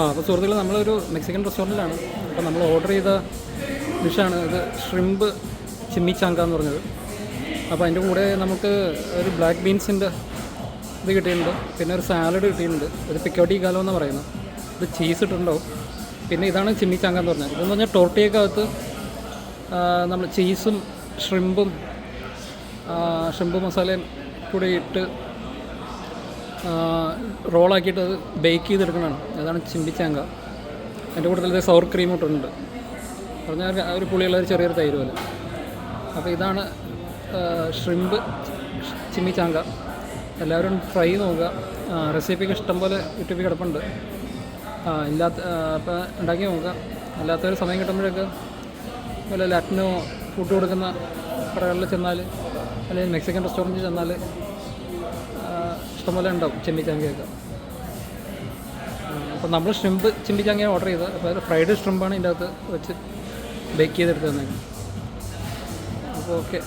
അപ്പോൾ സുഹൃത്തുക്കളെ, നമ്മളൊരു മെക്സിക്കൻ റെസ്റ്റോറൻറ്റിലാണ്. അപ്പോൾ നമ്മൾ ഓർഡർ ചെയ്ത ഡിഷാണ് ഇത്, ഷ്രിമ്പ് ചിമ്മിച്ചാങ്ക എന്ന് പറഞ്ഞത്. അപ്പോൾ അതിൻ്റെ കൂടെ നമുക്ക് ഒരു ബ്ലാക്ക് ബീൻസിൻ്റെ ഇത് കിട്ടിയിട്ടുണ്ട്, പിന്നെ ഒരു സാലഡ് കിട്ടിയിട്ടുണ്ട്. ഇത് പിക്കോട്ടി കാലോ എന്ന് പറയുന്നത്. ഇത് ചീസ് ഇട്ടിട്ടുണ്ടാവും. പിന്നെ ഇതാണ് ചിമ്മിച്ചാങ്ക എന്ന് പറഞ്ഞത്. ഇതെന്ന് പറഞ്ഞാൽ ടോർട്ടിയക്കകത്ത് നമ്മൾ ചീസും ഷ്രിമ്പ് മസാലയും കൂടി ഇട്ട് റോളാക്കിയിട്ട് അത് ബേക്ക് ചെയ്തെടുക്കണതാണ്. അതാണ് ചിമ്മിച്ചാങ്ക. അതിൻ്റെ കൂട്ടത്തിൽ സവർ ക്രീം ഇട്ടിട്ടുണ്ട്. പറഞ്ഞാൽ ഒരു പുളിയുള്ള ഒരു ചെറിയൊരു തൈര് പോലെ. അപ്പോൾ ഇതാണ് ഷ്രിമ്പ് ചിമ്മിച്ചാങ്ക. എല്ലാവരും ട്രൈ നോക്കുക. റെസിപ്പിക്ക് ഇഷ്ടം പോലെ യൂട്യൂബിൽ കിടപ്പുണ്ട്. അപ്പോൾ ഉണ്ടാക്കി നോക്കുക. അല്ലാത്തൊരു സമയം കിട്ടുമ്പോഴൊക്കെ വല്ല ലാറ്റിനോ ഫുഡ് കൊടുക്കുന്ന കടകളിൽ ചെന്നാൽ, അല്ലെങ്കിൽ മെക്സിക്കൻ റെസ്റ്റോറൻറ്റിൽ ചെന്നാൽ ഇഷ്ടംപോലെ ഉണ്ടാവും ചിമ്മിച്ചാങ്കയൊക്കെ. അപ്പോൾ നമ്മൾ ഷ്രിമ്പ് ചിമ്മിച്ചാങ്ക ഓർഡർ ചെയ്തത്. അപ്പോൾ അത് ഫ്രൈഡ് ഷ്രിമ്പാണ് ഇതിൻ്റെ അകത്ത് വെച്ച് ബേക്ക് ചെയ്തെടുത്ത് തന്നേക്കുന്നത്. അപ്പോൾ ഓക്കെ.